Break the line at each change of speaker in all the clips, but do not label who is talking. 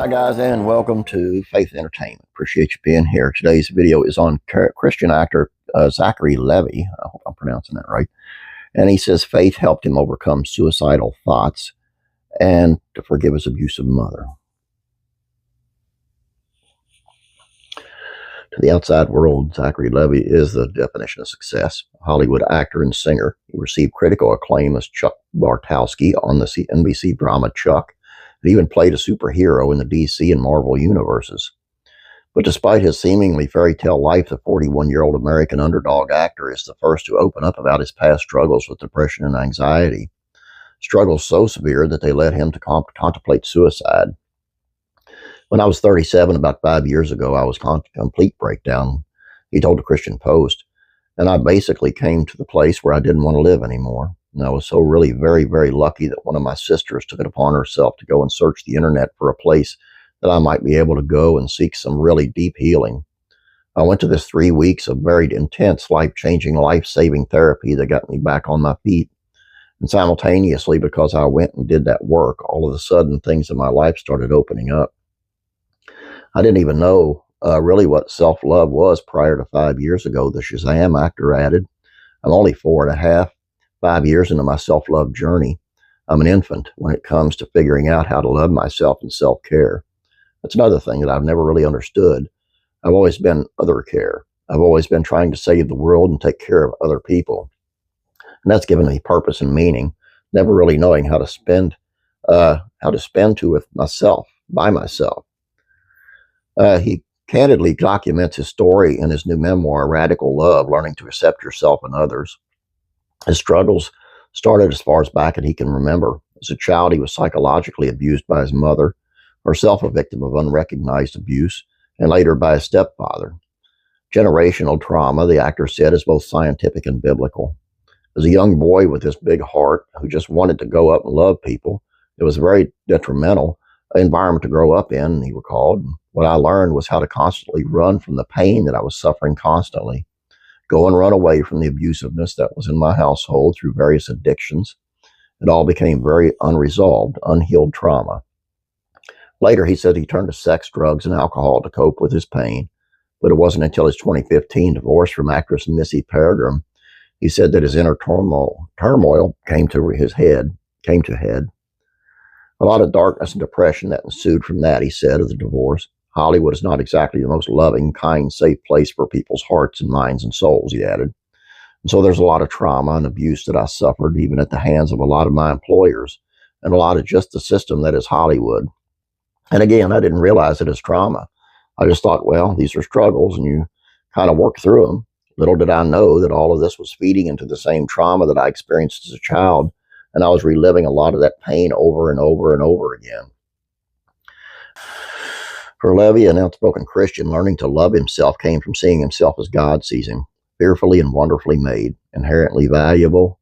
Hi guys, and welcome to Faith Entertainment. Appreciate you being here. Today's video is on Christian actor Zachary Levi. I hope I'm pronouncing that right. And he says faith helped him overcome suicidal thoughts and to forgive his abusive mother. To the outside world, Zachary Levi is the definition of success. A Hollywood actor and singer. He received critical acclaim as Chuck Bartowski on the NBC drama Chuck. He even played a superhero in the DC and Marvel universes. But despite his seemingly fairy tale life, the 41-year-old American underdog actor is the first to open up about his past struggles with depression and anxiety. Struggles so severe that they led him to contemplate suicide. When I was 37, about 5 years ago, I was in complete breakdown, he told the Christian Post. And I basically came to the place where I didn't want to live anymore. And I was so really very, very lucky that one of my sisters took it upon herself to go and search the internet for a place that I might be able to go and seek some really deep healing. I went to this 3 weeks of very intense, life-changing, life-saving therapy that got me back on my feet. And simultaneously, because I went and did that work, all of a sudden things in my life started opening up. I didn't even know really what self-love was prior to 5 years ago, the Shazam actor added. I'm only 5 years into my self-love journey. I'm an infant when it comes to figuring out how to love myself and self-care. That's another thing that I've never really understood. I've always been other care. I've always been trying to save the world and take care of other people. And that's given me purpose and meaning, never really knowing how to spend to with myself, by myself. He candidly documents his story in his new memoir, Radical Love, Learning to Accept Yourself and Others. His struggles started as far as back as he can remember. As a child, he was psychologically abused by his mother, herself a victim of unrecognized abuse, and later by his stepfather. Generational trauma, the actor said, is both scientific and biblical. As a young boy with this big heart who just wanted to go up and love people, it was a very detrimental environment to grow up in, he recalled. What I learned was how to constantly run from the pain that I was suffering constantly. Go and run away from the abusiveness that was in my household through various addictions. It all became very unresolved, unhealed trauma. Later, he said he turned to sex, drugs, and alcohol to cope with his pain, but it wasn't until his 2015 divorce from actress Missy Peregrine, he said that his inner turmoil came to head. A lot of darkness and depression that ensued from that, he said, of the divorce. Hollywood is not exactly the most loving, kind, safe place for people's hearts and minds and souls, he added. And so there's a lot of trauma and abuse that I suffered, even at the hands of a lot of my employers, and a lot of just the system that is Hollywood. And again, I didn't realize it as trauma. I just thought, well, these are struggles, and you kind of work through them. Little did I know that all of this was feeding into the same trauma that I experienced as a child, and I was reliving a lot of that pain over and over and over again. For Levi, an outspoken Christian, learning to love himself came from seeing himself as God sees him, fearfully and wonderfully made, inherently valuable,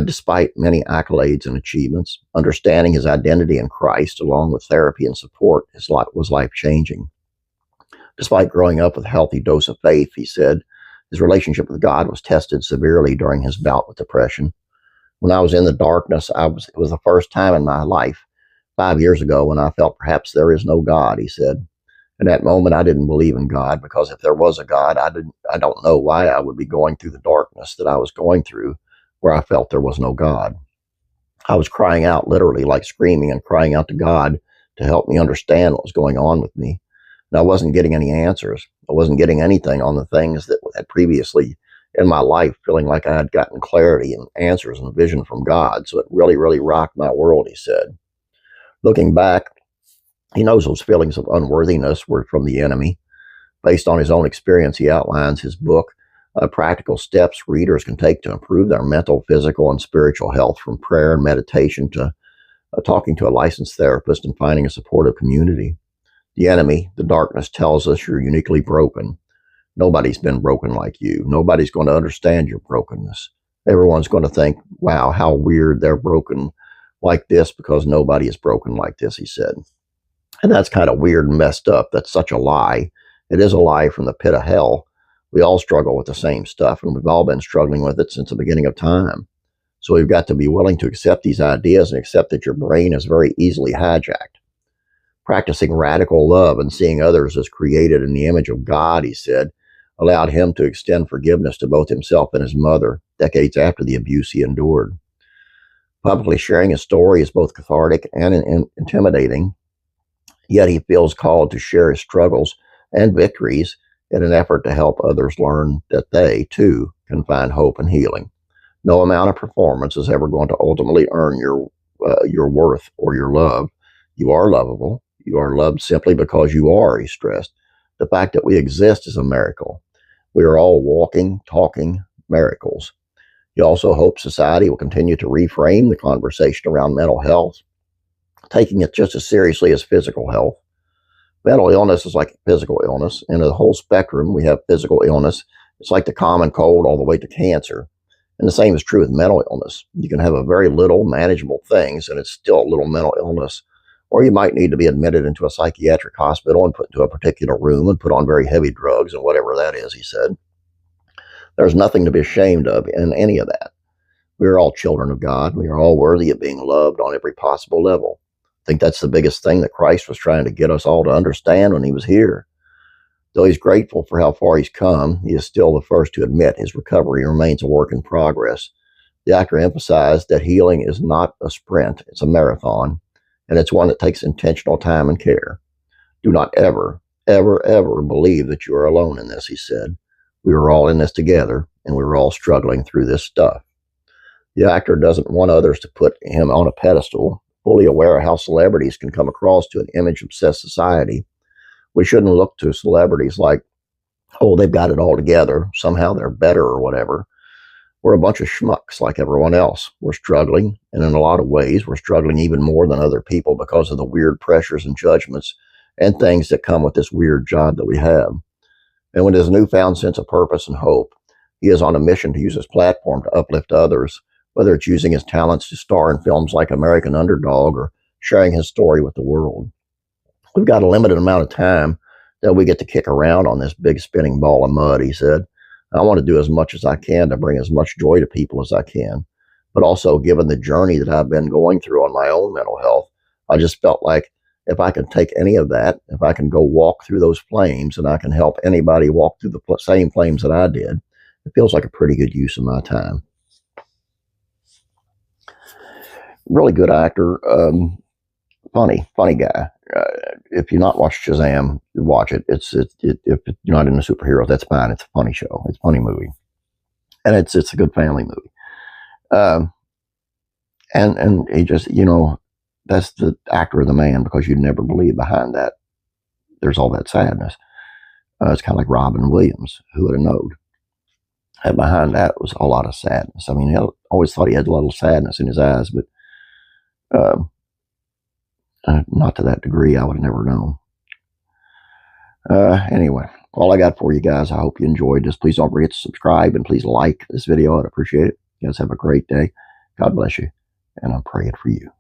despite many accolades and achievements. Understanding his identity in Christ, along with therapy and support, was life-changing. Despite growing up with a healthy dose of faith, he said, his relationship with God was tested severely during his bout with depression. When I was in the darkness, it was the first time in my life, 5 years ago, when I felt perhaps there is no God, he said. In that moment, I didn't believe in God, because if there was a God, I don't know why I would be going through the darkness that I was going through, where I felt there was no God. I was crying out, literally, like screaming and crying out to God to help me understand what was going on with me. And I wasn't getting any answers. I wasn't getting anything on the things that had previously in my life, feeling like I had gotten clarity and answers and vision from God. So it really, really rocked my world, he said. Looking back, he knows those feelings of unworthiness were from the enemy. Based on his own experience, he outlines his book, practical steps readers can take to improve their mental, physical, and spiritual health, from prayer and meditation to talking to a licensed therapist and finding a supportive community. The enemy, the darkness, tells us you're uniquely broken. Nobody's been broken like you. Nobody's going to understand your brokenness. Everyone's going to think, wow, how weird, they're broken like this, because nobody is broken like this, he said. And that's kind of weird and messed up. That's such a lie. It is a lie from the pit of hell. We all struggle with the same stuff, and we've all been struggling with it since the beginning of time. So we've got to be willing to accept these ideas and accept that your brain is very easily hijacked. Practicing radical love and seeing others as created in the image of God, he said, allowed him to extend forgiveness to both himself and his mother decades after the abuse he endured. Publicly sharing his story is both cathartic and intimidating, yet he feels called to share his struggles and victories in an effort to help others learn that they, too, can find hope and healing. No amount of performance is ever going to ultimately earn your worth or your love. You are lovable. You are loved simply because you are, he stressed. The fact that we exist is a miracle. We are all walking, talking miracles. He also hopes society will continue to reframe the conversation around mental health, taking it just as seriously as physical health. Mental illness is like physical illness. In the whole spectrum, we have physical illness. It's like the common cold all the way to cancer. And the same is true with mental illness. You can have a very little manageable things, and it's still a little mental illness. Or you might need to be admitted into a psychiatric hospital and put into a particular room and put on very heavy drugs and whatever that is, he said. There's nothing to be ashamed of in any of that. We are all children of God. We are all worthy of being loved on every possible level. I think that's the biggest thing that Christ was trying to get us all to understand when he was here. Though he's grateful for how far he's come, he is still the first to admit his recovery remains a work in progress. The actor emphasized that healing is not a sprint, it's a marathon, and it's one that takes intentional time and care. Do not ever, ever, ever believe that you are alone in this, he said. We are all in this together, and we're all struggling through this stuff. The actor doesn't want others to put him on a pedestal, fully aware of how celebrities can come across to an image-obsessed society. We shouldn't look to celebrities like, oh, they've got it all together. Somehow they're better or whatever. We're a bunch of schmucks like everyone else. We're struggling, and in a lot of ways, we're struggling even more than other people because of the weird pressures and judgments and things that come with this weird job that we have. And with his newfound sense of purpose and hope, he is on a mission to use his platform to uplift others, whether it's using his talents to star in films like American Underdog or sharing his story with the world. We've got a limited amount of time that we get to kick around on this big spinning ball of mud, he said. I want to do as much as I can to bring as much joy to people as I can. But also, given the journey that I've been going through on my own mental health, I just felt like if I can take any of that, if I can go walk through those flames and I can help anybody walk through the same flames that I did, it feels like a pretty good use of my time. Really good actor. Funny guy. If you're not watched Shazam, watch it. If you're not into superheroes, that's fine. It's a funny show. It's a funny movie, and it's a good family movie. And he just, that's the actor of the man, because you'd never believe behind that there's all that sadness. It's kind of like Robin Williams. Who would have known? And behind that was a lot of sadness. I mean, I always thought he had a little sadness in his eyes, but not to that degree. I would have never known. Anyway, all I got for you guys. I hope you enjoyed this. Please don't forget to subscribe, and please like this video. I'd appreciate it. You guys have a great day. God bless you, and I'm praying for you.